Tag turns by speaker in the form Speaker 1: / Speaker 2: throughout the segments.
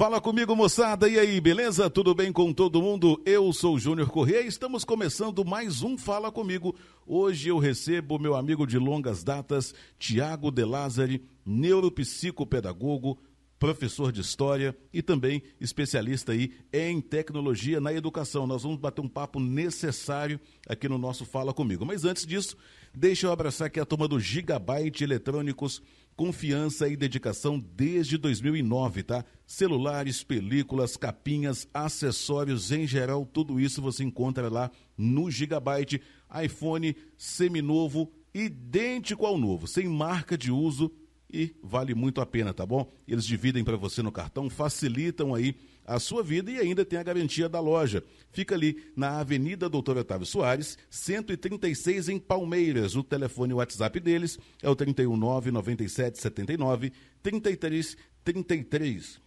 Speaker 1: Fala comigo, moçada, e aí, beleza? Tudo bem com todo mundo? Eu sou o Júnior Corrêa e estamos começando mais um Fala Comigo. Hoje eu recebo meu amigo de longas datas, Tiago De Lázari, neuropsicopedagogo, professor de história e também especialista aí em tecnologia na educação. Nós vamos bater um papo necessário aqui no nosso Fala Comigo. Mas antes disso, deixa eu abraçar aqui a turma do Gigabyte Eletrônicos, confiança e dedicação desde 2009, tá? Celulares, películas, capinhas, acessórios em geral, tudo isso você encontra lá no Gigabyte. iPhone seminovo, idêntico ao novo, sem marca de uso e vale muito a pena, tá bom? Eles dividem para você no cartão, facilitam aí a sua vida e ainda tem a garantia da loja. Fica ali na Avenida Doutor Otávio Soares, 136 em Palmeiras. O telefone e o WhatsApp deles é o 319-9779-3333.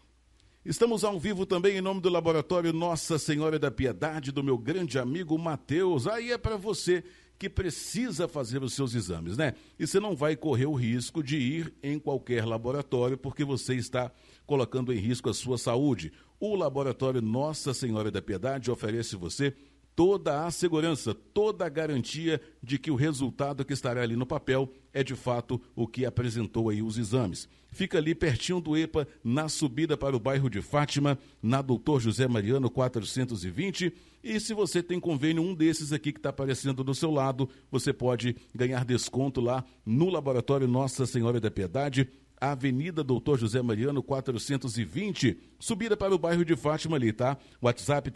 Speaker 1: Estamos ao vivo também em nome do Laboratório Nossa Senhora da Piedade, do meu grande amigo Matheus. Aí é para você que precisa fazer os seus exames, né? E você não vai correr o risco de ir em qualquer laboratório porque você está colocando em risco a sua saúde. O Laboratório Nossa Senhora da Piedade oferece você toda a segurança, toda a garantia de que o resultado que estará ali no papel é de fato o que apresentou aí os exames. Fica ali pertinho do EPA, na subida para o bairro de Fátima, na Doutor José Mariano 420. E se você tem convênio, um desses aqui que está aparecendo do seu lado, você pode ganhar desconto lá no Laboratório Nossa Senhora da Piedade, Avenida Doutor José Mariano 420, subida para o bairro de Fátima ali, tá? WhatsApp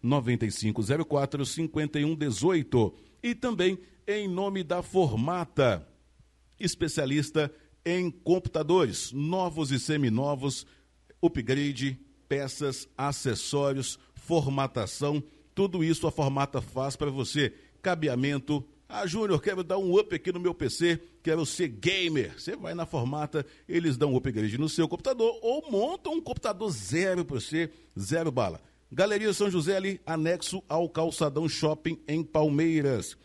Speaker 1: 319-9504-5118. E também em nome da Formata, especialista em computadores, novos e seminovos, upgrade, peças, acessórios, formatação, tudo isso a Formata faz para você. Cabeamento. Júnior, quero dar um up aqui no meu PC, quero ser gamer. Você vai na Formata, eles dão um upgrade no seu computador ou montam um computador zero para você, zero bala. Galeria São José ali, anexo ao Calçadão Shopping em Palmeiras.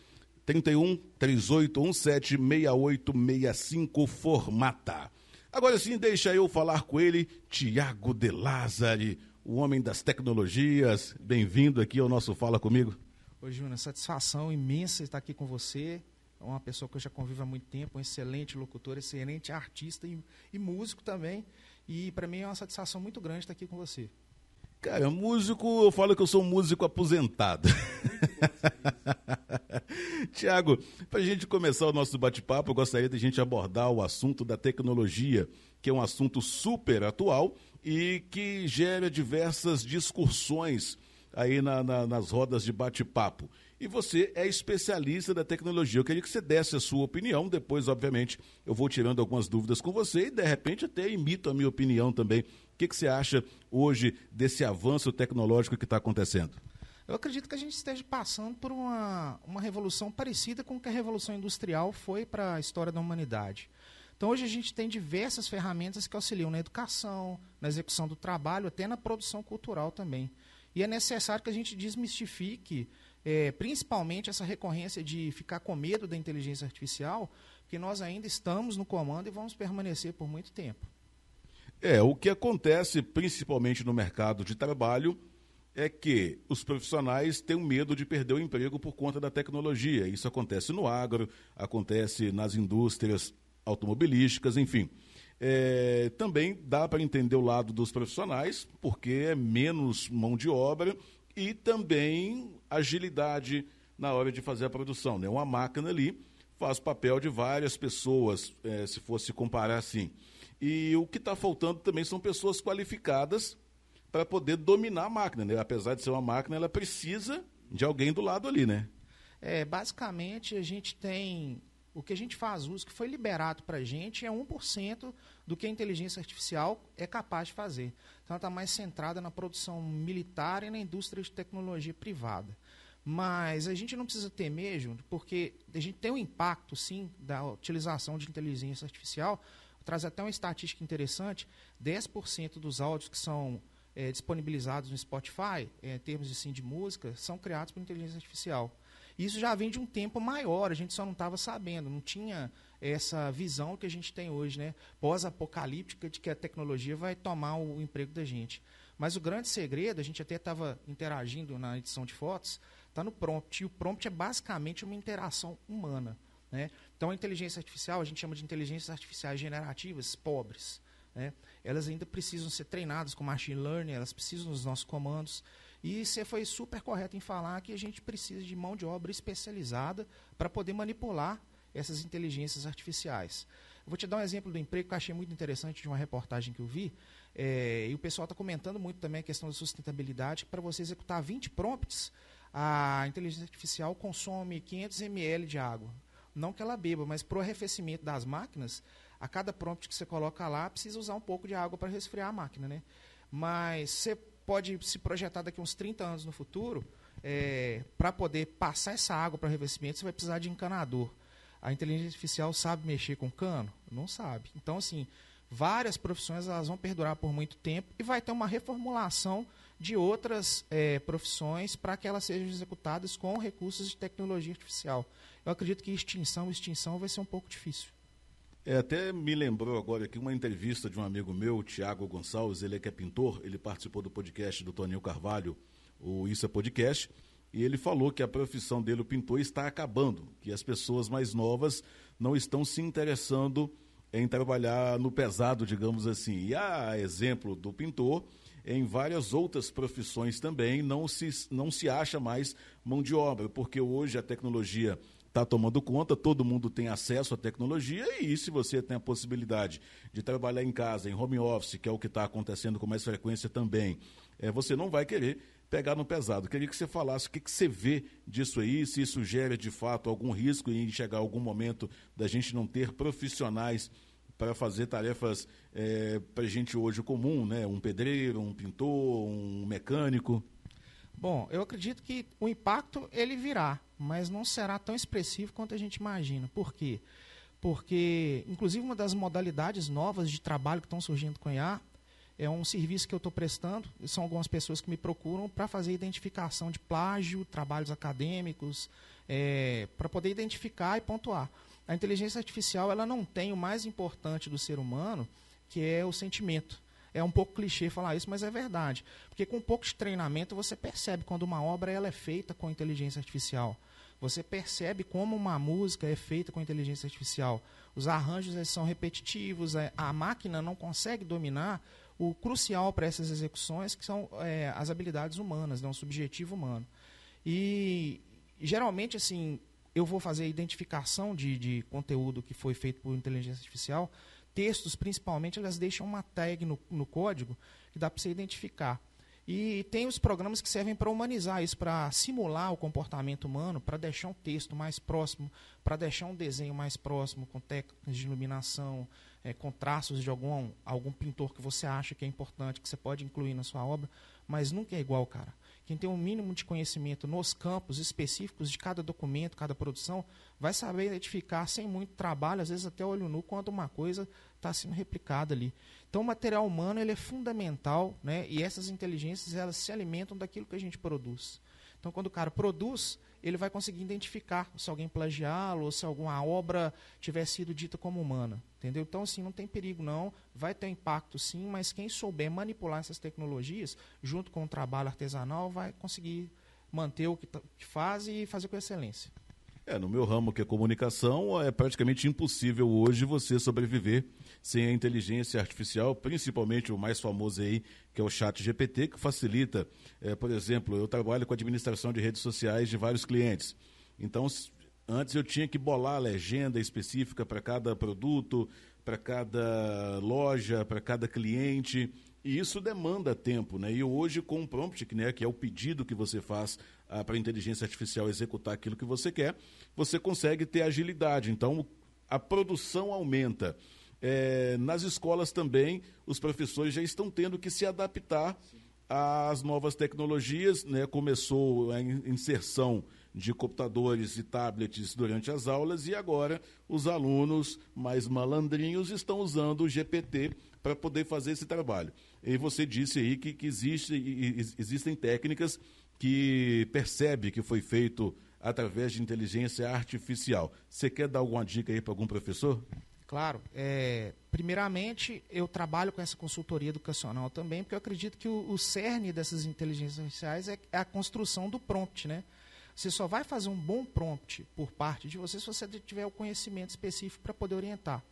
Speaker 1: 31-3817-6865 Formata. Agora sim, deixa eu falar com ele, Tiago De Lázari, o homem das tecnologias. Bem-vindo aqui ao nosso Fala Comigo.
Speaker 2: Oi, Júnior, satisfação imensa estar aqui com você. É uma pessoa que eu já convivo há muito tempo, um excelente locutor, excelente artista e músico também. E para mim é uma satisfação muito grande estar aqui com você.
Speaker 1: Cara, músico, eu falo que eu sou um músico aposentado. Tiago, para a gente começar o nosso bate-papo, eu gostaria de a gente abordar o assunto da tecnologia, que é um assunto super atual e que gera diversas discussões aí nas rodas de bate-papo. E você é especialista da tecnologia. Eu queria que você desse a sua opinião. Depois, obviamente, eu vou tirando algumas dúvidas com você e, de repente, até imito a minha opinião também. O que você acha hoje desse avanço tecnológico que está acontecendo?
Speaker 2: Eu acredito que a gente esteja passando por uma revolução parecida com o que a Revolução Industrial foi para a história da humanidade. Então, hoje a gente tem diversas ferramentas que auxiliam na educação, na execução do trabalho, até na produção cultural também. E é necessário que a gente desmistifique, principalmente essa recorrência de ficar com medo da inteligência artificial, porque nós ainda estamos no comando e vamos permanecer por muito tempo.
Speaker 1: O que acontece principalmente no mercado de trabalho é que os profissionais têm medo de perder o emprego por conta da tecnologia. Isso acontece no agro, acontece nas indústrias automobilísticas, enfim. Também dá para entender o lado dos profissionais, porque é menos mão de obra e também agilidade na hora de fazer a produção, né? Uma máquina ali faz papel de várias pessoas, se fosse comparar assim. E o que está faltando também são pessoas qualificadas para poder dominar a máquina, né? Apesar de ser uma máquina, ela precisa de alguém do lado ali, né?
Speaker 2: Basicamente, a gente tem... O que a gente faz uso, que foi liberado para a gente, é 1% do que a inteligência artificial é capaz de fazer. Então, ela está mais centrada na produção militar e na indústria de tecnologia privada. Mas a gente não precisa temer, Júnior, porque a gente tem um impacto, sim, da utilização de inteligência artificial. Traz até uma estatística interessante, 10% dos áudios que são disponibilizados no Spotify, em termos de música, são criados por inteligência artificial. Isso já vem de um tempo maior, a gente só não estava sabendo, não tinha essa visão que a gente tem hoje, né, pós-apocalíptica, de que a tecnologia vai tomar o emprego da gente. Mas o grande segredo, a gente até estava interagindo na edição de fotos, está no prompt, e o prompt é basicamente uma interação humana, né? Então a inteligência artificial, a gente chama de inteligências artificiais generativas pobres, né? Elas ainda precisam ser treinadas com machine learning, elas precisam dos nossos comandos. E você foi super correto em falar que a gente precisa de mão de obra especializada para poder manipular essas inteligências artificiais. Eu vou te dar um exemplo do emprego que eu achei muito interessante de uma reportagem que eu vi, e o pessoal está comentando muito também a questão da sustentabilidade, que para você executar 20 prompts, a inteligência artificial consome 500 ml de água. Não que ela beba, mas para o arrefecimento das máquinas, a cada prompt que você coloca lá, precisa usar um pouco de água para resfriar a máquina, né? Mas você pode se projetar daqui uns 30 anos no futuro, para poder passar essa água para arrefecimento, você vai precisar de encanador. A inteligência artificial sabe mexer com cano? Não sabe. Então, assim, várias profissões elas vão perdurar por muito tempo e vai ter uma reformulação de outras profissões para que elas sejam executadas com recursos de tecnologia artificial. Eu acredito que extinção vai ser um pouco difícil.
Speaker 1: Até me lembrou agora aqui uma entrevista de um amigo meu, o Tiago Gonçalves, ele que é pintor, ele participou do podcast do Toninho Carvalho, o Isso é Podcast, e ele falou que a profissão dele, o pintor, está acabando, que as pessoas mais novas não estão se interessando em trabalhar no pesado, digamos assim. E a exemplo do pintor, em várias outras profissões também não se acha mais mão de obra, porque hoje a tecnologia está tomando conta, todo mundo tem acesso à tecnologia e se você tem a possibilidade de trabalhar em casa, em home office, que é o que está acontecendo com mais frequência também, você não vai querer pegar no pesado. Queria que você falasse o que você vê disso aí, se isso gera de fato algum risco em chegar algum momento da gente não ter profissionais para fazer tarefas para gente hoje comum, né? Um pedreiro, um pintor, um mecânico.
Speaker 2: Bom, eu acredito que o impacto ele virá, mas não será tão expressivo quanto a gente imagina. Por quê? Porque, inclusive, uma das modalidades novas de trabalho que estão surgindo com a IA é um serviço que eu estou prestando, são algumas pessoas que me procuram para fazer identificação de plágio, trabalhos acadêmicos, para poder identificar e pontuar. A inteligência artificial ela não tem o mais importante do ser humano, que é o sentimento. É um pouco clichê falar isso, mas é verdade. Porque com um pouco de treinamento você percebe quando uma obra ela é feita com inteligência artificial. Você percebe como uma música é feita com inteligência artificial. Os arranjos eles são repetitivos, a máquina não consegue dominar o crucial para essas execuções, que são as habilidades humanas, né, o subjetivo humano. E geralmente, assim, eu vou fazer a identificação de conteúdo que foi feito por inteligência artificial. Textos, principalmente, elas deixam uma tag no código que dá para você identificar. E tem os programas que servem para humanizar isso, para simular o comportamento humano, para deixar um texto mais próximo, para deixar um desenho mais próximo, com técnicas de iluminação, com traços de algum pintor que você acha que é importante, que você pode incluir na sua obra, mas nunca é igual, cara. Quem tem um mínimo de conhecimento nos campos específicos de cada documento, cada produção, vai saber identificar sem muito trabalho, às vezes até olho nu, quando uma coisa está sendo replicada ali. Então o material humano ele é fundamental, né? E essas inteligências elas se alimentam daquilo que a gente produz. Então quando o cara produz, ele vai conseguir identificar se alguém plagiá-lo ou se alguma obra tiver sido dita como humana. Entendeu? Então, assim, não tem perigo não, vai ter impacto sim, mas quem souber manipular essas tecnologias, junto com o trabalho artesanal, vai conseguir manter o que faz e fazer com excelência.
Speaker 1: No meu ramo, que é comunicação, é praticamente impossível hoje você sobreviver sem a inteligência artificial, principalmente o mais famoso aí, que é o ChatGPT, que facilita, por exemplo, eu trabalho com administração de redes sociais de vários clientes. Então, antes eu tinha que bolar a legenda específica para cada produto, para cada loja, para cada cliente, e isso demanda tempo, né? E hoje com o prompt, que é o pedido que você faz para a inteligência artificial executar aquilo que você quer, você consegue ter agilidade. Então, a produção aumenta. Nas escolas também, os professores já estão tendo que se adaptar às novas tecnologias, né? Começou a inserção de computadores e tablets durante as aulas e agora os alunos mais malandrinhos estão usando o GPT para poder fazer esse trabalho. E você disse aí que existem técnicas que percebe que foi feito através de inteligência artificial. Você quer dar alguma dica aí para algum professor?
Speaker 2: Claro. Primeiramente, eu trabalho com essa consultoria educacional também, porque eu acredito que o cerne dessas inteligências artificiais é a construção do prompt, né? Você só vai fazer um bom prompt por parte de você se você tiver o conhecimento específico para poder orientar.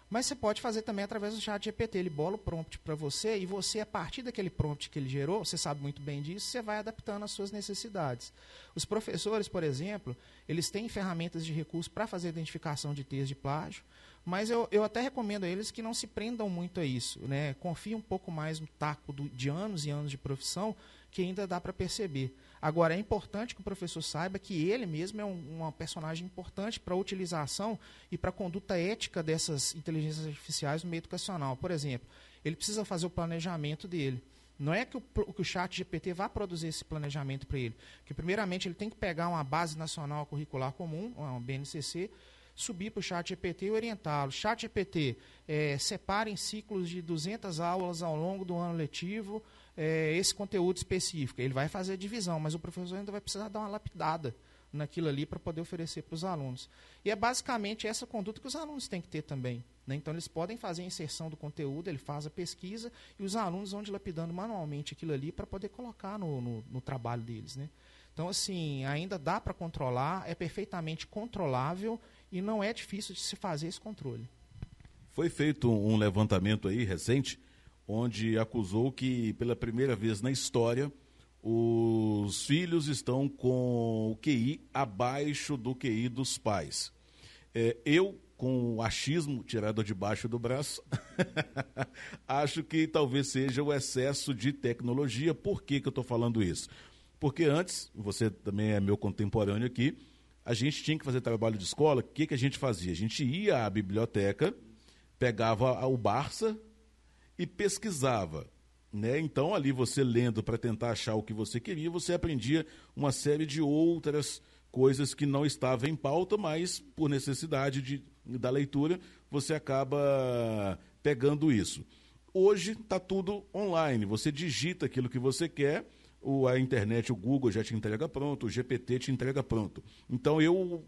Speaker 2: Mas você pode fazer também através do chat GPT. Ele bola o prompt para você e você, a partir daquele prompt que ele gerou, você sabe muito bem disso, você vai adaptando às suas necessidades. Os professores, por exemplo, eles têm ferramentas de recurso para fazer identificação de texto de plágio, mas eu até recomendo a eles que não se prendam muito a isso, né? Confiem um pouco mais no taco de anos e anos de profissão, que ainda dá para perceber. Agora, é importante que o professor saiba que ele mesmo é uma personagem importante para a utilização e para a conduta ética dessas inteligências artificiais no meio educacional. Por exemplo, ele precisa fazer o planejamento dele. Não é que o chat GPT vá produzir esse planejamento para ele, porque primeiramente ele tem que pegar uma base nacional curricular comum, uma BNCC, subir para o chat GPT e orientá-lo. Chat GPT, separa em ciclos de 200 aulas ao longo do ano letivo, esse conteúdo específico. Ele vai fazer a divisão, mas o professor ainda vai precisar dar uma lapidada naquilo ali para poder oferecer para os alunos. E é basicamente essa conduta que os alunos têm que ter também, né? Então, eles podem fazer a inserção do conteúdo, ele faz a pesquisa e os alunos vão dilapidando manualmente aquilo ali para poder colocar no trabalho deles, né? Então, assim, ainda dá para controlar, é perfeitamente controlável e não é difícil de se fazer esse controle.
Speaker 1: Foi feito um levantamento aí recente, onde acusou que pela primeira vez na história os filhos estão com o QI abaixo do QI dos pais. Eu, com o achismo tirado de baixo do braço, acho que talvez seja o excesso de tecnologia. Por que eu estou falando isso? Porque antes, você também é meu contemporâneo aqui, a gente tinha que fazer trabalho de escola. O que a gente fazia? A gente ia à biblioteca, pegava o Barça e pesquisava, né? Então, ali você lendo para tentar achar o que você queria, você aprendia uma série de outras coisas que não estavam em pauta, mas por necessidade da leitura, você acaba pegando isso. Hoje está tudo online, você digita aquilo que você quer, a internet, o Google já te entrega pronto, o GPT te entrega pronto. Então, eu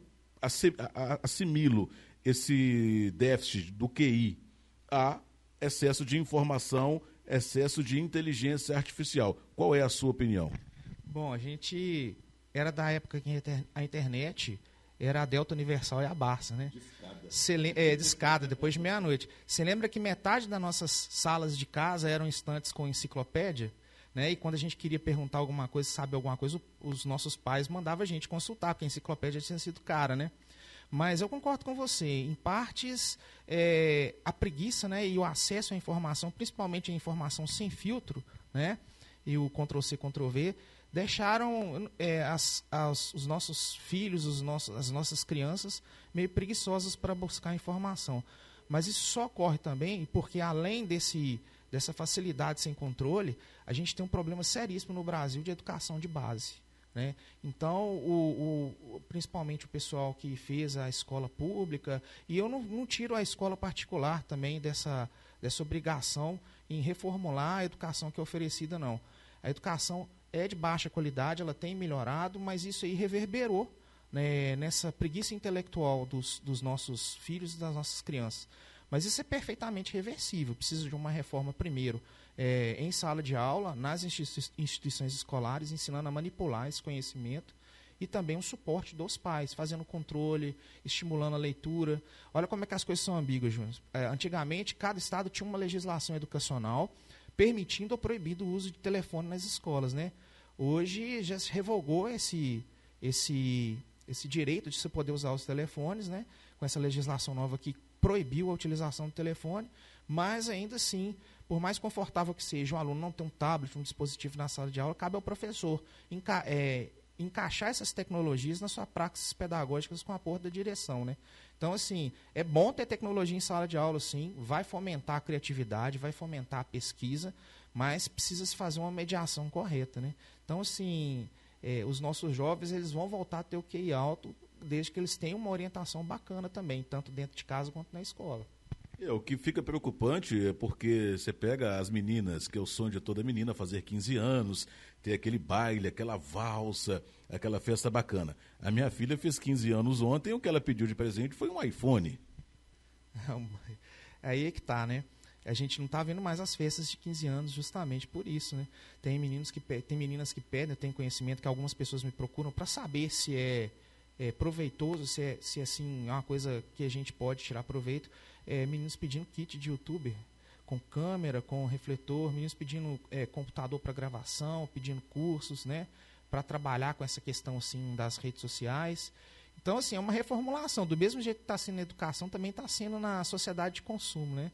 Speaker 1: assimilo esse déficit do QI a excesso de informação, excesso de inteligência artificial. Qual é a sua opinião?
Speaker 2: Bom, a gente era da época que a internet era a Delta Universal e a Barça, né? Discada, depois de meia-noite. Você lembra que metade das nossas salas de casa eram estantes com enciclopédia? Né? E quando a gente queria perguntar alguma coisa, sabe alguma coisa, os nossos pais mandavam a gente consultar, porque a enciclopédia tinha sido cara, né? Mas eu concordo com você. Em partes, a preguiça, né, e o acesso à informação, principalmente a informação sem filtro, né, e o Ctrl-C, Ctrl-V, deixaram os nossos filhos, as nossas crianças meio preguiçosas para buscar informação. Mas isso só ocorre também porque, além dessa facilidade sem controle, a gente tem um problema seríssimo no Brasil de educação de base. Né? Então, principalmente o pessoal que fez a escola pública, e eu não tiro a escola particular também dessa obrigação em reformular a educação que é oferecida, não. A educação é de baixa qualidade, ela tem melhorado, mas isso aí reverberou, né, nessa preguiça intelectual dos nossos filhos e das nossas crianças. Mas isso é perfeitamente reversível, precisa de uma reforma primeiro, em sala de aula, nas instituições escolares, ensinando a manipular esse conhecimento e também o suporte dos pais, fazendo controle, estimulando a leitura. Olha como é que as coisas são ambíguas, Júnior. Antigamente, cada estado tinha uma legislação educacional permitindo ou proibindo o uso de telefone nas escolas, né? Hoje já se revogou esse direito de se poder usar os telefones, né? Com essa legislação nova que proibiu a utilização do telefone, mas ainda assim, por mais confortável que seja um aluno não ter um tablet, um dispositivo na sala de aula, cabe ao professor encaixar essas tecnologias nas suas práticas pedagógicas com apoio da direção, né? Então, assim, é bom ter tecnologia em sala de aula, sim, vai fomentar a criatividade, vai fomentar a pesquisa, mas precisa se fazer uma mediação correta, né? Então, assim, os nossos jovens, eles vão voltar a ter o QI alto, desde que eles tenham uma orientação bacana também, tanto dentro de casa quanto na escola.
Speaker 1: O que fica preocupante é porque você pega as meninas, que é o sonho de toda menina, fazer 15 anos, ter aquele baile, aquela valsa, aquela festa bacana. A minha filha fez 15 anos ontem e o que ela pediu de presente foi um iPhone.
Speaker 2: Aí é que tá, né? A gente não tá vendo mais as festas de 15 anos justamente por isso, né? Tem meninas que pedem, eu tenho conhecimento que algumas pessoas me procuram para saber se é proveitoso, se assim, é uma coisa que a gente pode tirar proveito. Meninos pedindo kit de youtuber, com câmera, com refletor, meninos pedindo computador para gravação, pedindo cursos, né? Para trabalhar com essa questão assim das redes sociais. Então, assim, é uma reformulação. Do mesmo jeito que está sendo na educação, também está sendo na sociedade de consumo, né?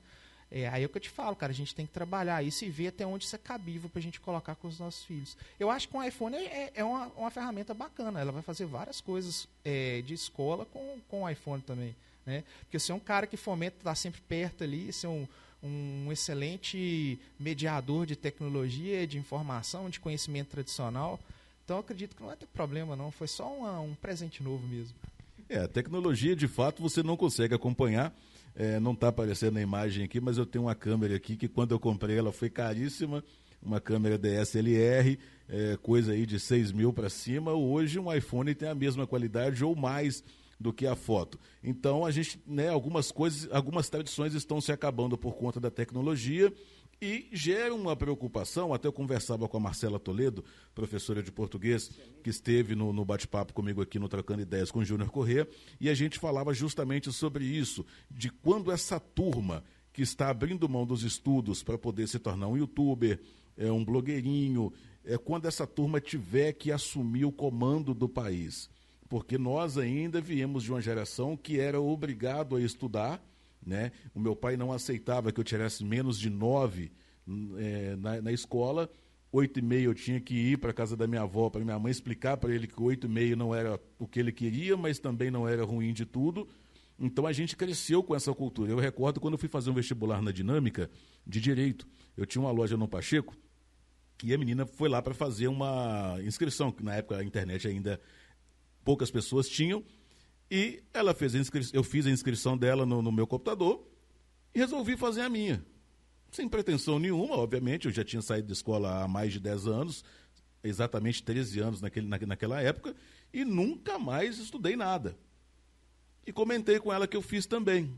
Speaker 2: Aí é o que eu te falo, cara, a gente tem que trabalhar isso e ver até onde isso é cabível para a gente colocar com os nossos filhos. Eu acho que o iPhone é uma ferramenta bacana, ela vai fazer várias coisas de escola com o iPhone também, né? Porque você é um cara que fomenta estar sempre perto ali, ser um excelente mediador de tecnologia, de informação, de conhecimento tradicional. Então eu acredito que não vai ter problema não, foi só um presente novo mesmo.
Speaker 1: A tecnologia, de fato, você não consegue acompanhar. Não está aparecendo a imagem aqui, mas eu tenho uma câmera aqui que quando eu comprei ela foi caríssima, uma câmera DSLR, coisa aí de 6 mil para cima. Hoje um iPhone tem a mesma qualidade ou mais do que a foto. Então a gente, algumas tradições estão se acabando por conta da tecnologia e gera uma preocupação. Até eu conversava com a Marcela Toledo, professora de português, que esteve no bate-papo comigo aqui no Trocando Ideias com o Júnior Corrêa, e a gente falava justamente sobre isso, de quando essa turma que está abrindo mão dos estudos para poder se tornar um youtuber, um blogueirinho, quando essa turma tiver que assumir o comando do país. Porque nós ainda viemos de uma geração que era obrigado a estudar, né? O meu pai não aceitava que eu tirasse menos de 9 na escola. 8,5 eu tinha que ir para a casa da minha avó, para minha mãe explicar para ele que 8,5 não era o que ele queria, mas também não era ruim de tudo. Então a gente cresceu com essa cultura. Eu recordo quando eu fui fazer um vestibular na Dinâmica de Direito. Eu tinha uma loja no Pacheco e a menina foi lá para fazer uma inscrição, que na época a internet ainda poucas pessoas tinham. E ela fez eu fiz a inscrição dela no meu computador e resolvi fazer a minha. Sem pretensão nenhuma, obviamente, eu já tinha saído da escola há mais de 10 anos, exatamente 13 anos naquela época, e nunca mais estudei nada. E comentei com ela que eu fiz também.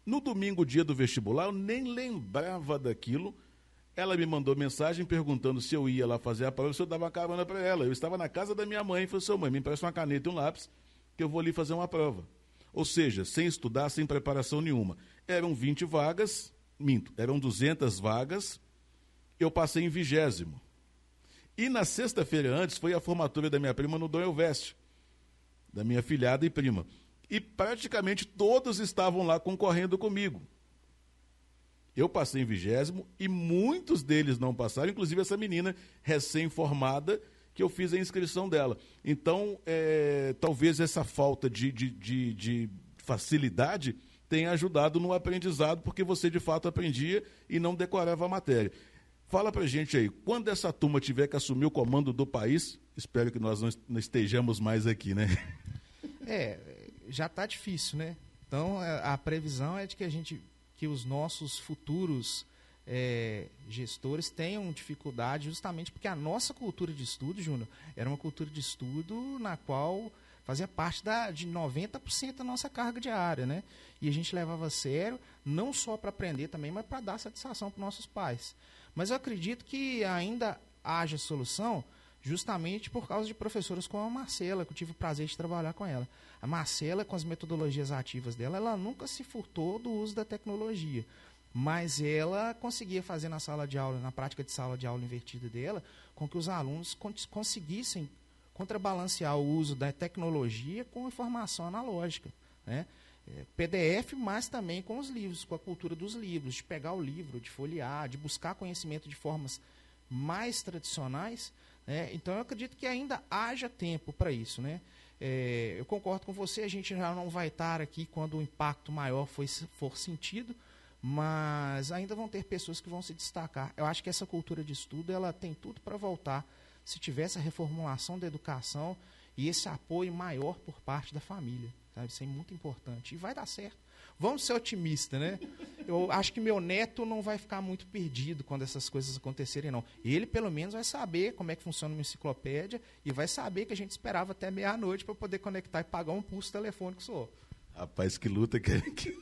Speaker 1: No domingo, dia do vestibular, eu nem lembrava daquilo. Ela me mandou mensagem perguntando se eu ia lá fazer a prova, se eu dava uma carona para ela. Eu estava na casa da minha mãe e falei, seu mãe, me empresta uma caneta e um lápis, que eu vou ali fazer uma prova. Ou seja, sem estudar, sem preparação nenhuma. Eram 20 vagas, eram 200 vagas, eu passei em 20º. E na sexta-feira antes foi a formatura da minha prima no Dom Elvésio, da minha filhada e prima. E praticamente todos estavam lá concorrendo comigo. Eu passei em 20º e muitos deles não passaram, inclusive essa menina recém-formada, que eu fiz a inscrição dela. Então, talvez essa falta de facilidade tenha ajudado no aprendizado, porque você de fato aprendia e não decorava a matéria. Fala pra gente aí, quando essa turma tiver que assumir o comando do país, espero que nós não estejamos mais aqui, né?
Speaker 2: Já está difícil, né? Então, a previsão é de que os nossos futuros gestores tenham dificuldade, justamente porque a nossa cultura de estudo, Júnior, era uma cultura de estudo na qual fazia parte de 90% da nossa carga diária, né? E a gente levava a sério, não só para aprender também, mas para dar satisfação para os nossos pais. Mas eu acredito que ainda haja solução justamente por causa de professoras como a Marcela, que eu tive o prazer de trabalhar com ela. A Marcela, com as metodologias ativas dela, ela nunca se furtou do uso da tecnologia. Mas ela conseguia fazer na sala de aula, na prática de sala de aula invertida dela, com que os alunos conseguissem contrabalancear o uso da tecnologia com informação analógica, né? PDF, mas também com os livros, com a cultura dos livros, de pegar o livro, de folhear, de buscar conhecimento de formas mais tradicionais, né? Então eu acredito que ainda haja tempo para isso, né? Eu concordo com você, a gente já não vai estar aqui quando o impacto maior for sentido, mas ainda vão ter pessoas que vão se destacar. Eu acho que essa cultura de estudo ela tem tudo para voltar se tiver essa reformulação da educação e esse apoio maior por parte da família. Sabe? Isso é muito importante. E vai dar certo. vamos ser otimistas, né? Eu acho que meu neto não vai ficar muito perdido quando essas coisas acontecerem, não. Ele, pelo menos, vai saber como é que funciona uma enciclopédia e vai saber que a gente esperava até meia-noite para poder conectar e pagar um pulso telefônico só.
Speaker 1: Rapaz, que luta que...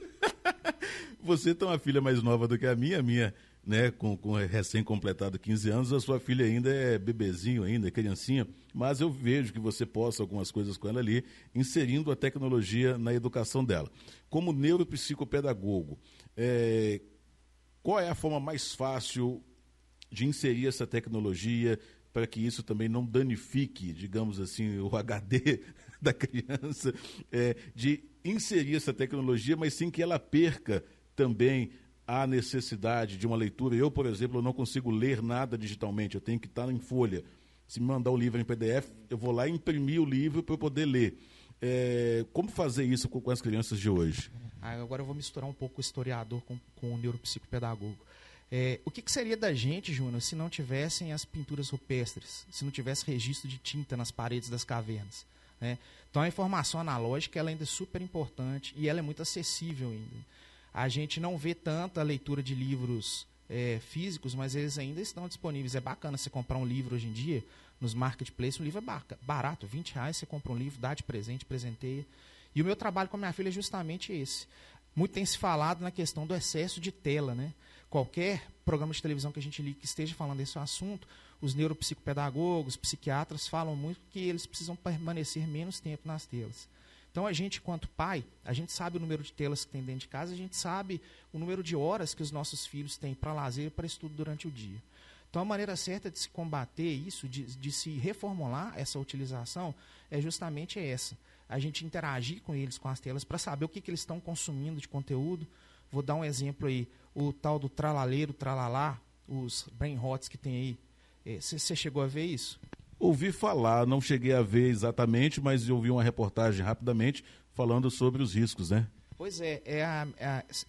Speaker 1: Você tem uma filha mais nova do que a minha, né, com recém-completado 15 anos, a sua filha ainda é bebezinho, ainda é criancinha, mas eu vejo que você posta algumas coisas com ela ali, inserindo a tecnologia na educação dela. Como neuropsicopedagogo, qual é a forma mais fácil de inserir essa tecnologia para que isso também não danifique, digamos assim, o HD da criança, de inserir essa tecnologia, mas sim que ela perca também a necessidade de uma leitura? Eu, por exemplo, não consigo ler nada digitalmente, eu tenho que estar em folha. Se me mandar um livro em PDF, eu vou lá imprimir o livro para eu poder ler. Como fazer isso com as crianças de hoje?
Speaker 2: Agora eu vou misturar um pouco o historiador com o neuropsicopedagogo. O que seria da gente, Júnior, se não tivessem as pinturas rupestres, se não tivesse registro de tinta nas paredes das cavernas, né? Então a informação analógica ela ainda é super importante e ela é muito acessível ainda. A gente não vê tanta leitura de livros físicos, mas eles ainda estão disponíveis. É bacana você comprar um livro hoje em dia, nos marketplaces, um livro é barato, R$20, você compra um livro, dá de presente, presenteia. E o meu trabalho com a minha filha é justamente esse. Muito tem se falado na questão do excesso de tela, né? Qualquer programa de televisão que a gente ligue que esteja falando desse assunto, os neuropsicopedagogos, psiquiatras falam muito que eles precisam permanecer menos tempo nas telas. Então, a gente, enquanto pai, a gente sabe o número de telas que tem dentro de casa, a gente sabe o número de horas que os nossos filhos têm para lazer e para estudo durante o dia. Então, a maneira certa de se combater isso, de se reformular essa utilização, é justamente essa. A gente interagir com eles, com as telas, para saber o que eles estão consumindo de conteúdo. Vou dar um exemplo aí, o tal do tralaleiro, tralalá, os brainrots que tem aí. Você chegou a ver isso?
Speaker 1: Ouvi falar, não cheguei a ver exatamente, mas eu vi uma reportagem rapidamente falando sobre os riscos, né?
Speaker 2: Pois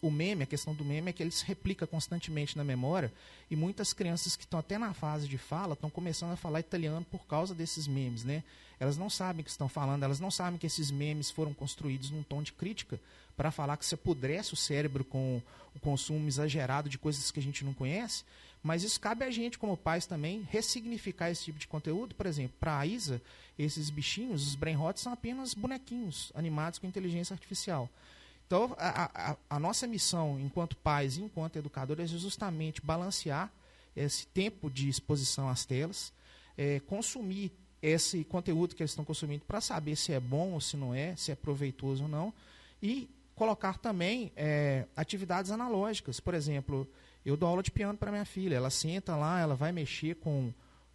Speaker 2: o meme, a questão do meme é que ele se replica constantemente na memória e muitas crianças que estão até na fase de fala estão começando a falar italiano por causa desses memes, né? Elas não sabem o que estão falando, elas não sabem que esses memes foram construídos num tom de crítica para falar que você apodrece o cérebro com o consumo exagerado de coisas que a gente não conhece, mas isso cabe a gente, como pais também, ressignificar esse tipo de conteúdo. Por exemplo, para a Isa, esses bichinhos, os brainrots, são apenas bonequinhos animados com inteligência artificial. Então, a nossa missão, enquanto pais e enquanto educadores, é justamente balancear esse tempo de exposição às telas, consumir esse conteúdo que eles estão consumindo para saber se é bom ou se não é, se é proveitoso ou não, e colocar também atividades analógicas. Por exemplo, eu dou aula de piano para minha filha, ela senta lá, ela vai mexer com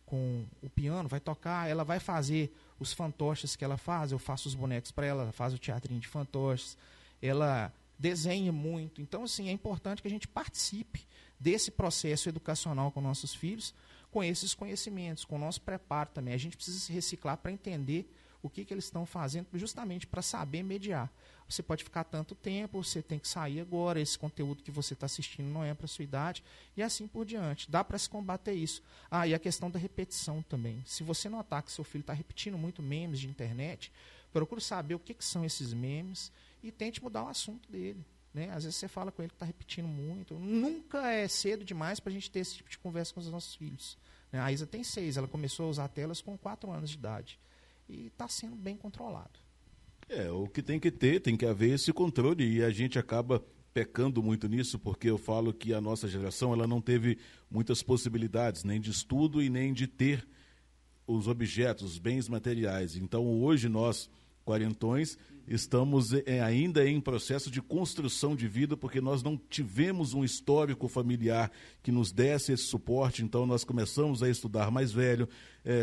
Speaker 2: o piano, vai tocar, ela vai fazer os fantoches que ela faz, eu faço os bonecos para ela, ela faz o teatrinho de fantoches, ela desenha muito. Então, assim, é importante que a gente participe desse processo educacional com nossos filhos, com esses conhecimentos, com o nosso preparo também. A gente precisa se reciclar para entender o que eles estão fazendo, justamente para saber mediar. Você pode ficar tanto tempo, você tem que sair agora, esse conteúdo que você está assistindo não é para a sua idade, e assim por diante. Dá para se combater isso. E a questão da repetição também. Se você notar que seu filho está repetindo muito memes de internet, procure saber o que são esses memes e tente mudar o assunto dele. Né? Às vezes você fala com ele que está repetindo muito. Nunca é cedo demais para a gente ter esse tipo de conversa com os nossos filhos. Né? A Isa tem 6, ela começou a usar telas com 4 anos de idade. E está sendo bem controlado.
Speaker 1: O que tem que haver esse controle, e a gente acaba pecando muito nisso, porque eu falo que a nossa geração ela não teve muitas possibilidades, nem de estudo e nem de ter os objetos, os bens materiais. Então, hoje nós, quarentões, estamos ainda em processo de construção de vida, porque nós não tivemos um histórico familiar que nos desse esse suporte. Então nós começamos a estudar mais velho,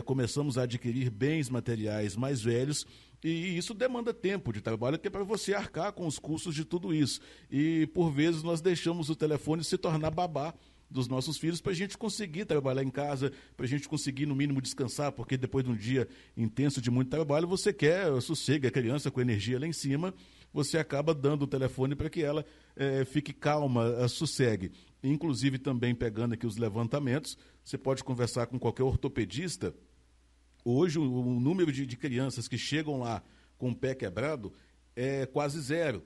Speaker 1: começamos a adquirir bens materiais mais velhos, e isso demanda tempo de trabalho, que é para você arcar com os custos de tudo isso. E por vezes nós deixamos o telefone se tornar babá dos nossos filhos, para a gente conseguir trabalhar em casa, para a gente conseguir, no mínimo, descansar, porque depois de um dia intenso de muito trabalho, você quer sossego, a criança com energia lá em cima, você acaba dando o telefone para que ela fique calma, sossegue. Inclusive, também pegando aqui os levantamentos, você pode conversar com qualquer ortopedista. Hoje, o número de crianças que chegam lá com o pé quebrado é quase zero.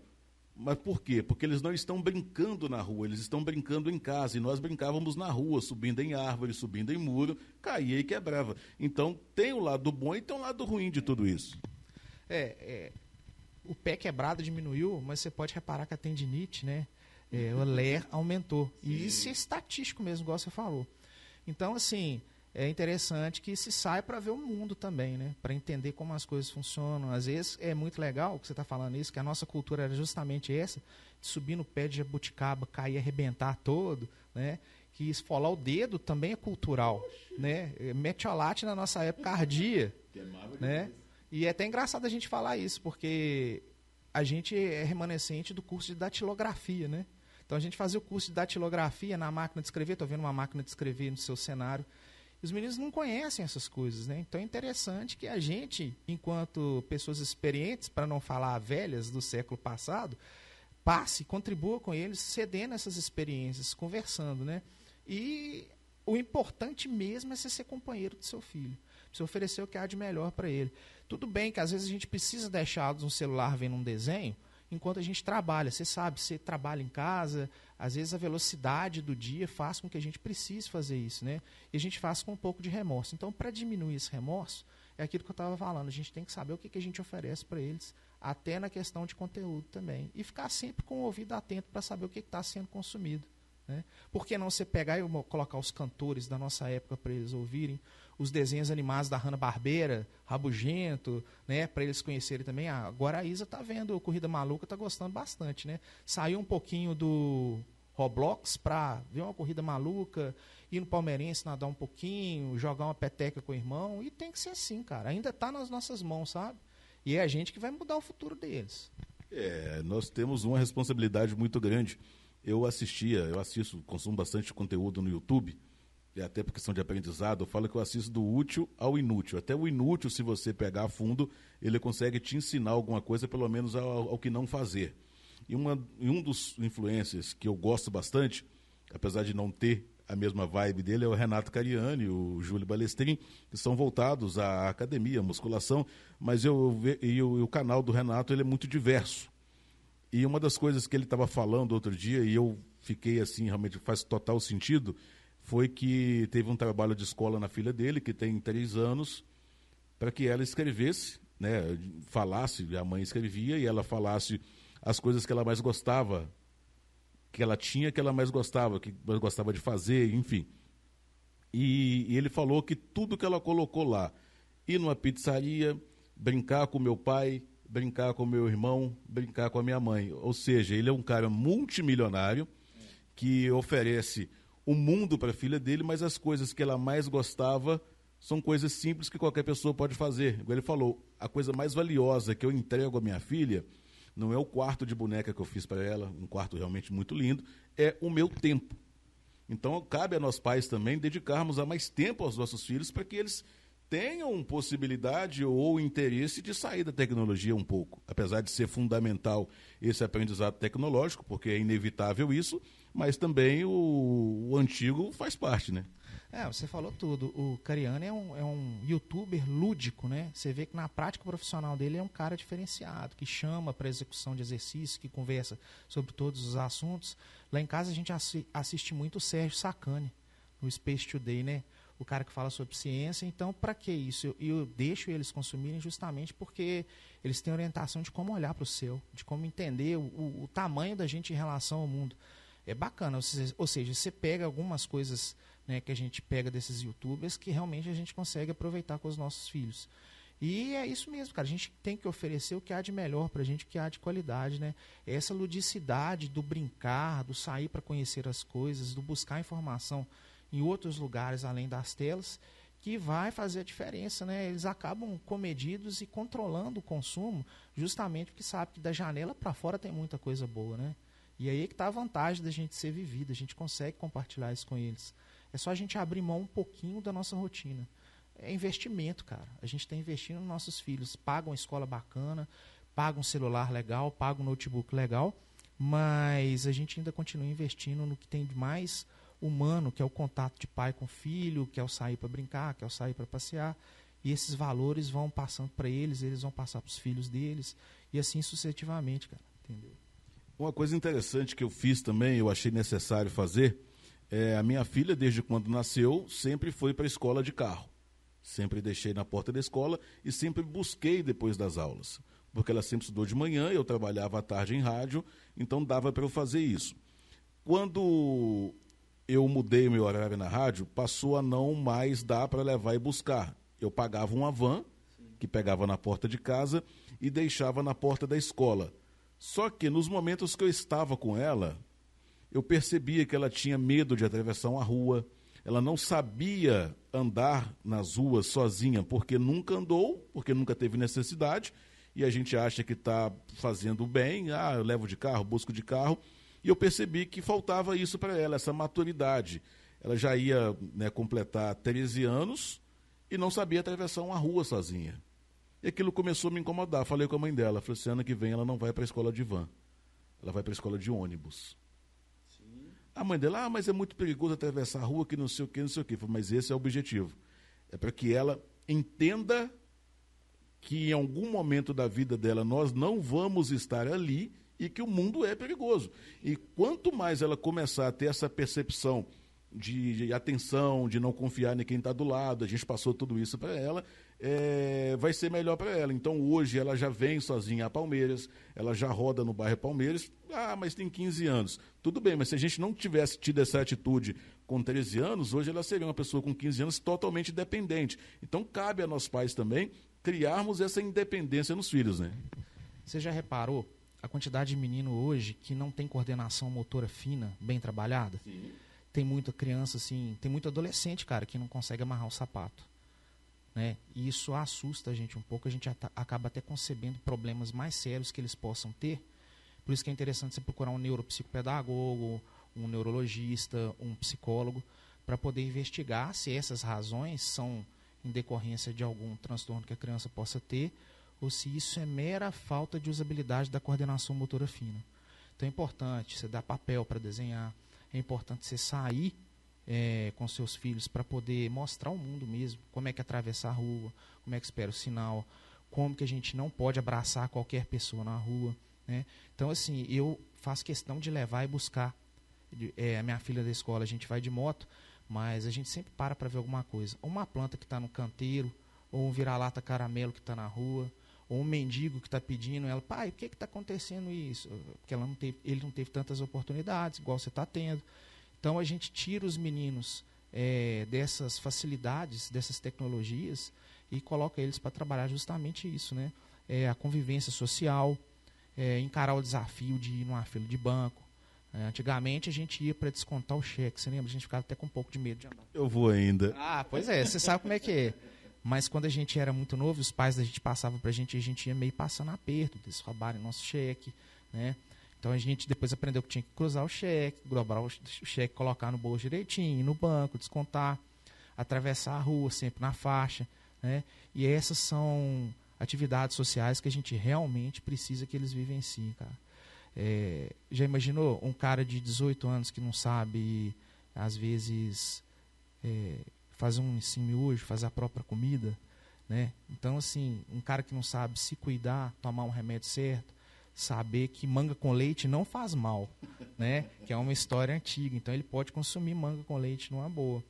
Speaker 1: Mas por quê? Porque eles não estão brincando na rua, eles estão brincando em casa. E nós brincávamos na rua, subindo em árvore, subindo em muro, caía e quebrava. Então, tem um lado bom e tem um lado ruim de tudo isso.
Speaker 2: O pé quebrado diminuiu, mas você pode reparar que a tendinite, né? O LER aumentou. Sim. E isso é estatístico mesmo, igual você falou. Então, assim, é interessante que se saia para ver o mundo também, né? Para entender como as coisas funcionam. Às vezes é muito legal o que você está falando isso, que a nossa cultura era justamente essa, de subir no pé de jabuticaba, cair, arrebentar todo, né? Que esfolar o dedo também é cultural, né? Metiolate na nossa época ardia, né? E é até engraçado a gente falar isso, porque a gente é remanescente do curso de datilografia, né? Então a gente fazia o curso de datilografia na máquina de escrever, estou vendo uma máquina de escrever no seu cenário. Os meninos não conhecem essas coisas, né? Então é interessante que a gente, enquanto pessoas experientes, para não falar velhas do século passado, passe, contribua com eles, cedendo essas experiências, conversando, né? E o importante mesmo é você ser companheiro do seu filho. Você oferecer o que há de melhor para ele. Tudo bem que às vezes a gente precisa deixar um celular vendo um desenho enquanto a gente trabalha. Você sabe, você trabalha em casa, às vezes a velocidade do dia faz com que a gente precise fazer isso, né? E a gente faz com um pouco de remorso. Então, para diminuir esse remorso, é aquilo que eu estava falando. A gente tem que saber o que a gente oferece para eles, até na questão de conteúdo também. E ficar sempre com o ouvido atento para saber o que está sendo consumido, né? Por que não você pegar e colocar os cantores da nossa época para eles ouvirem, os desenhos animados da Hanna-Barbera, Rabugento, né, para eles conhecerem também. Agora a Isa tá vendo o Corrida Maluca, tá gostando bastante, né? Saiu um pouquinho do Roblox para ver uma corrida maluca, ir no Palmeirense nadar um pouquinho, jogar uma peteca com o irmão, e tem que ser assim, cara. Ainda tá nas nossas mãos, sabe? E é a gente que vai mudar o futuro deles.
Speaker 1: Nós temos uma responsabilidade muito grande. Eu assisto, consumo bastante conteúdo no YouTube, e até por questão de aprendizado, eu falo que eu assisto do útil ao inútil. Até o inútil, se você pegar a fundo, ele consegue te ensinar alguma coisa, pelo menos ao que não fazer. E um dos influencers que eu gosto bastante, apesar de não ter a mesma vibe dele, é o Renato Cariani, o Júlio Balestrin, que são voltados à academia, à musculação, mas o canal do Renato ele é muito diverso. E uma das coisas que ele estava falando outro dia, e eu fiquei assim, realmente faz total sentido, foi que teve um trabalho de escola na filha dele, que tem 3 anos, para que ela escrevesse, né, falasse, a mãe escrevia, e ela falasse as coisas que ela mais gostava, que ela tinha, que ela mais gostava, que mais gostava de fazer, enfim. E ele falou que tudo que ela colocou lá, ir numa pizzaria, brincar com meu pai, brincar com meu irmão, brincar com a minha mãe. Ou seja, ele é um cara multimilionário que oferece o mundo para a filha dele, mas as coisas que ela mais gostava são coisas simples que qualquer pessoa pode fazer. Igual ele falou, a coisa mais valiosa que eu entrego à minha filha não é o quarto de boneca que eu fiz para ela, um quarto realmente muito lindo, é o meu tempo. Então, cabe a nós pais também dedicarmos a mais tempo aos nossos filhos para que eles tenham possibilidade ou interesse de sair da tecnologia um pouco. Apesar de ser fundamental esse aprendizado tecnológico, porque é inevitável isso, mas também o antigo faz parte, né?
Speaker 2: Você falou tudo. O Cariani é um youtuber lúdico, né? Você vê que na prática profissional dele é um cara diferenciado, que chama para execução de exercício, que conversa sobre todos os assuntos. Lá em casa a gente assiste muito o Sérgio Sacani, no Space Today, né? O cara que fala sobre ciência. Então, para que isso? Eu deixo eles consumirem justamente porque eles têm orientação de como olhar para o céu, de como entender o tamanho da gente em relação ao mundo. É bacana, ou seja, você pega algumas coisas, né, que a gente pega desses youtubers que realmente a gente consegue aproveitar com os nossos filhos. E é isso mesmo, cara, a gente tem que oferecer o que há de melhor pra gente, o que há de qualidade, né? Essa ludicidade do brincar, do sair para conhecer as coisas, do buscar informação em outros lugares além das telas, que vai fazer a diferença, né? Eles acabam comedidos e controlando o consumo, justamente porque sabe que da janela para fora tem muita coisa boa, né? E aí é que está a vantagem da gente ser vivida, a gente consegue compartilhar isso com eles. É só a gente abrir mão um pouquinho da nossa rotina. É investimento, cara. A gente está investindo nos nossos filhos. Paga uma escola bacana, paga um celular legal, paga um notebook legal, mas a gente ainda continua investindo no que tem de mais humano, que é o contato de pai com filho, que é o sair para brincar, que é o sair para passear. E esses valores vão passando para eles, eles vão passar para os filhos deles, e assim sucessivamente, cara. Entendeu?
Speaker 1: Uma coisa interessante que eu fiz também, eu achei necessário fazer, a minha filha, desde quando nasceu, sempre foi para a escola de carro. Sempre deixei na porta da escola e sempre busquei depois das aulas. Porque ela sempre estudou de manhã, eu trabalhava à tarde em rádio, então dava para eu fazer isso. Quando eu mudei meu horário na rádio, passou a não mais dar para levar e buscar. Eu pagava uma van, que pegava na porta de casa e deixava na porta da escola. Só que nos momentos que eu estava com ela, eu percebia que ela tinha medo de atravessar uma rua, ela não sabia andar nas ruas sozinha, porque nunca andou, porque nunca teve necessidade, e a gente acha que está fazendo bem, eu levo de carro, busco de carro, e eu percebi que faltava isso para ela, essa maturidade. Ela já ia, né, completar 13 anos e não sabia atravessar uma rua sozinha. E aquilo começou a me incomodar. Falei com a mãe dela, falei assim, ano que vem ela não vai para a escola de van, ela vai para a escola de ônibus. Sim. A mãe dela, mas é muito perigoso atravessar a rua, que não sei o que, não sei o que. Falei, mas esse é o objetivo. É para que ela entenda que em algum momento da vida dela nós não vamos estar ali e que o mundo é perigoso. E quanto mais ela começar a ter essa percepção de atenção, de não confiar em quem está do lado, a gente passou tudo isso para ela, vai ser melhor para ela. Então hoje ela já vem sozinha a Palmeiras, ela já roda no bairro Palmeiras, mas tem 15 anos. Tudo bem, mas se a gente não tivesse tido essa atitude com 13 anos, hoje ela seria uma pessoa com 15 anos totalmente dependente. Então cabe a nós pais também criarmos essa independência nos filhos, né?
Speaker 2: Você já reparou a quantidade de menino hoje que não tem coordenação motora fina, bem trabalhada? Sim. Tem muita criança, assim, tem muito adolescente, cara, que não consegue amarrar o sapato, né? E isso assusta a gente um pouco, a gente acaba até concebendo problemas mais sérios que eles possam ter. Por isso que é interessante você procurar um neuropsicopedagogo, um neurologista, um psicólogo, para poder investigar se essas razões são em decorrência de algum transtorno que a criança possa ter, ou se isso é mera falta de usabilidade da coordenação motora fina. Então é importante você dar papel para desenhar, é importante você sair com seus filhos para poder mostrar ao mundo mesmo como é que atravessar a rua, como é que espera o sinal, como que a gente não pode abraçar qualquer pessoa na rua, né? Então, assim, eu faço questão de levar e buscar. A minha filha da escola, a gente vai de moto, mas a gente sempre para ver alguma coisa. Ou uma planta que está no canteiro, ou um vira-lata caramelo que está na rua, ou um mendigo que está pedindo, ela, pai, por que está acontecendo isso? Porque ele não teve tantas oportunidades, igual você está tendo. Então a gente tira os meninos dessas facilidades, dessas tecnologias, e coloca eles para trabalhar justamente isso, né? A convivência social, encarar o desafio de ir numa fila de banco. Antigamente a gente ia para descontar o cheque, você lembra? A gente ficava até com um pouco de medo de andar.
Speaker 1: Eu vou ainda.
Speaker 2: Pois é, você sabe como é que é. Mas quando a gente era muito novo, os pais da gente passavam pra gente e a gente ia meio passando aperto, eles roubarem nosso cheque, né? Então a gente depois aprendeu que tinha que cruzar o cheque, dobrar o cheque, colocar no bolso direitinho, ir no banco, descontar, atravessar a rua sempre na faixa, né? E essas são atividades sociais que a gente realmente precisa que eles vivenciem, cara. Já imaginou um cara de 18 anos que não sabe, às vezes, fazer um ensino hoje, fazer a própria comida, né? Então, assim, um cara que não sabe se cuidar, tomar um remédio certo, saber que manga com leite não faz mal, né? Que é uma história antiga, então ele pode consumir manga com leite numa boa.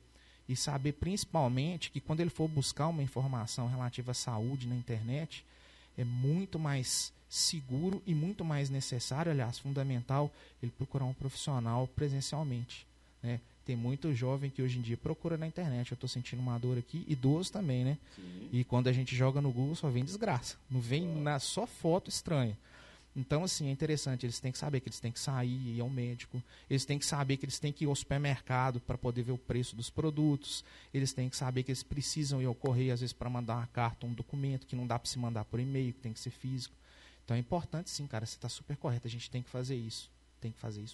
Speaker 2: E saber principalmente que quando ele for buscar uma informação relativa à saúde na internet, é muito mais seguro e muito mais necessário, aliás, fundamental, ele procurar um profissional presencialmente, né? Tem muito jovem que hoje em dia procura na internet, eu estou sentindo uma dor aqui, idoso também, né? Sim. E quando a gente joga no Google só vem desgraça, não vem só foto estranha. Então, assim, é interessante, eles têm que saber que eles têm que sair, ir ao médico, eles têm que saber que eles têm que ir ao supermercado para poder ver o preço dos produtos, eles têm que saber que eles precisam ir ao correio, às vezes, para mandar uma carta, um documento, que não dá para se mandar por e-mail, que tem que ser físico. Então é importante sim, cara, você está super correto, a gente tem que fazer isso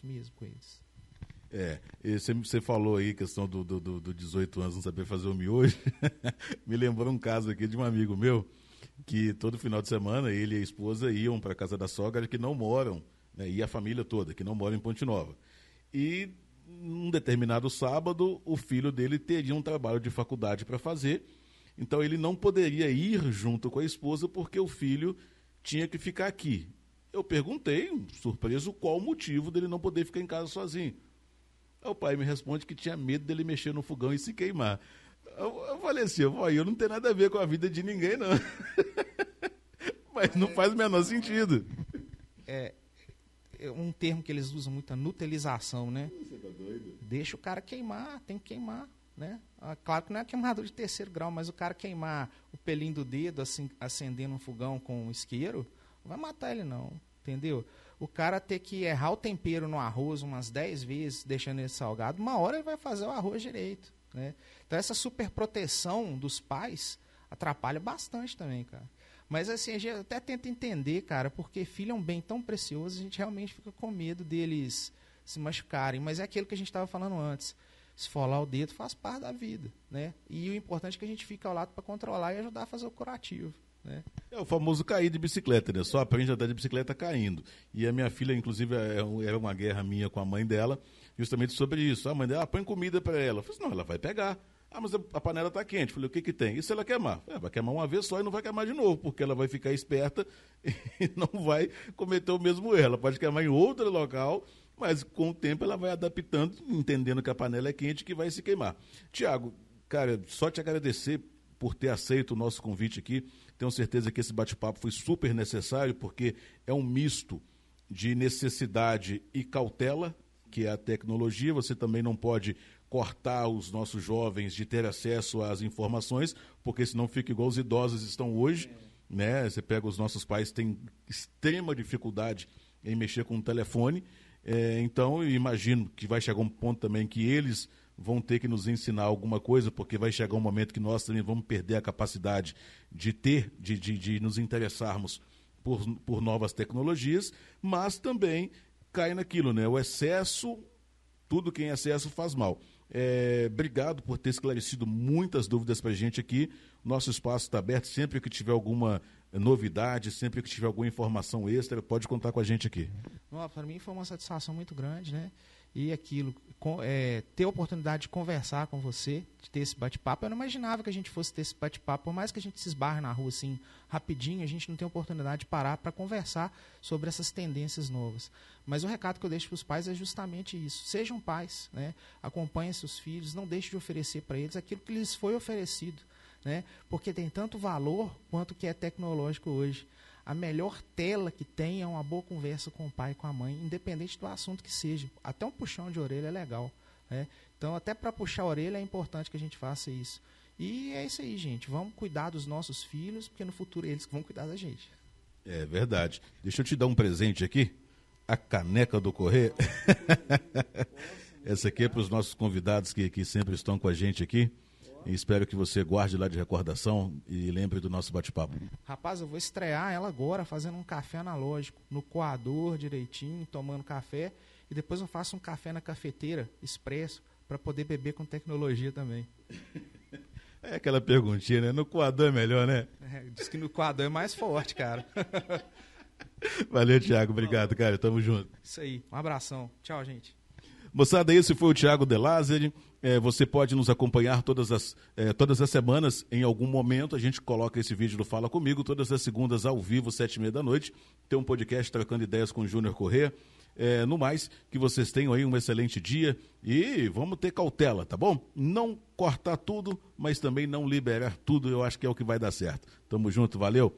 Speaker 2: mesmo com eles.
Speaker 1: Você falou aí, questão do 18 anos não saber fazer o miojo, me lembrou um caso aqui de um amigo meu, que todo final de semana ele e a esposa iam para a casa da sogra que não moram, né, e a família toda, que não mora em Ponte Nova. E num determinado sábado, o filho dele teria um trabalho de faculdade para fazer, então ele não poderia ir junto com a esposa porque o filho tinha que ficar aqui. Eu perguntei, surpreso, qual o motivo dele não poder ficar em casa sozinho. Aí o pai me responde que tinha medo dele mexer no fogão e se queimar. Eu falei assim, eu não tenho nada a ver com a vida de ninguém, não. Mas não faz o menor sentido.
Speaker 2: É um termo que eles usam muito, a nutelização, né?
Speaker 1: Você tá doido?
Speaker 2: Deixa o cara queimar, tem que queimar, né? Claro que não é queimadura de 3º grau, mas o cara queimar o pelinho do dedo, assim, acendendo um fogão com um isqueiro, não vai matar ele não, entendeu? O cara ter que errar o tempero no arroz umas 10 vezes, deixando ele salgado, uma hora ele vai fazer o arroz direito, né? Então essa superproteção dos pais atrapalha bastante também, cara. Mas assim, a gente até tenta entender, cara, porque filho é um bem tão precioso, a gente realmente fica com medo deles se machucarem. Mas é aquilo que a gente estava falando antes. Esfolar o dedo faz parte da vida, né? E o importante é que a gente fique ao lado para controlar e ajudar a fazer o curativo, né?
Speaker 1: É o famoso cair de bicicleta, né? Só aprende a andar de bicicleta caindo. E a minha filha, inclusive, era uma guerra minha com a mãe dela, justamente sobre isso. A mãe dela, põe comida para ela. Eu falei assim, não, ela vai pegar. Ah, mas a panela está quente. Falei, o que tem? E se ela queimar? Vai queimar uma vez só e não vai queimar de novo, porque ela vai ficar esperta e não vai cometer o mesmo erro. Ela pode queimar em outro local, mas com o tempo ela vai adaptando, entendendo que a panela é quente, que vai se queimar. Tiago, cara, só te agradecer por ter aceito o nosso convite aqui. Tenho certeza que esse bate-papo foi super necessário, porque é um misto de necessidade e cautela, que é a tecnologia. Você também não pode cortar os nossos jovens de ter acesso às informações, porque senão fica igual os idosos estão hoje, né? Você pega os nossos pais, têm extrema dificuldade em mexer com o telefone, então eu imagino que vai chegar um ponto também que eles vão ter que nos ensinar alguma coisa, porque vai chegar um momento que nós também vamos perder a capacidade de nos interessarmos por novas tecnologias, mas também cai naquilo, né? O excesso, tudo que em excesso faz mal. Obrigado por ter esclarecido muitas dúvidas para a gente aqui. Nosso espaço está aberto. Sempre que tiver alguma novidade, sempre que tiver alguma informação extra, pode contar com a gente aqui.
Speaker 2: Para mim foi uma satisfação muito grande, né? E aquilo, ter a oportunidade de conversar com você, de ter esse bate-papo. Eu não imaginava que a gente fosse ter esse bate-papo, por mais que a gente se esbarre na rua assim, rapidinho, a gente não tem oportunidade de parar para conversar sobre essas tendências novas. Mas o recado que eu deixo para os pais é justamente isso. Sejam pais, né? Acompanhem seus filhos, não deixem de oferecer para eles aquilo que lhes foi oferecido, né? Porque tem tanto valor quanto que é tecnológico hoje. A melhor tela que tem é uma boa conversa com o pai e com a mãe, independente do assunto que seja. Até um puxão de orelha é legal, né? Então, até para puxar a orelha é importante que a gente faça isso. E é isso aí, gente. Vamos cuidar dos nossos filhos, porque no futuro eles vão cuidar da gente.
Speaker 1: É verdade. Deixa eu te dar um presente aqui. A caneca do Correia. Essa aqui é para os nossos convidados que sempre estão com a gente aqui. E espero que você guarde lá de recordação e lembre do nosso bate-papo.
Speaker 2: Rapaz, eu vou estrear ela agora fazendo um café analógico, no coador direitinho, tomando café. E depois eu faço um café na cafeteira, expresso, para poder beber com tecnologia também.
Speaker 1: É aquela perguntinha, né? No coador é melhor, né?
Speaker 2: Diz que no coador é mais forte, cara.
Speaker 1: Valeu, Tiago. Obrigado, cara. Tamo junto.
Speaker 2: Isso aí. Um abração. Tchau, gente.
Speaker 1: Moçada, esse foi o Tiago De Lázari. Você pode nos acompanhar todas as semanas. Em algum momento a gente coloca esse vídeo do Fala Comigo, todas as segundas ao vivo, 7h30 da noite. Tem um podcast Trocando Ideias com o Júnior Correia. No mais, que vocês tenham aí um excelente dia e vamos ter cautela, tá bom? Não cortar tudo, mas também não liberar tudo, eu acho que é o que vai dar certo. Tamo junto, valeu!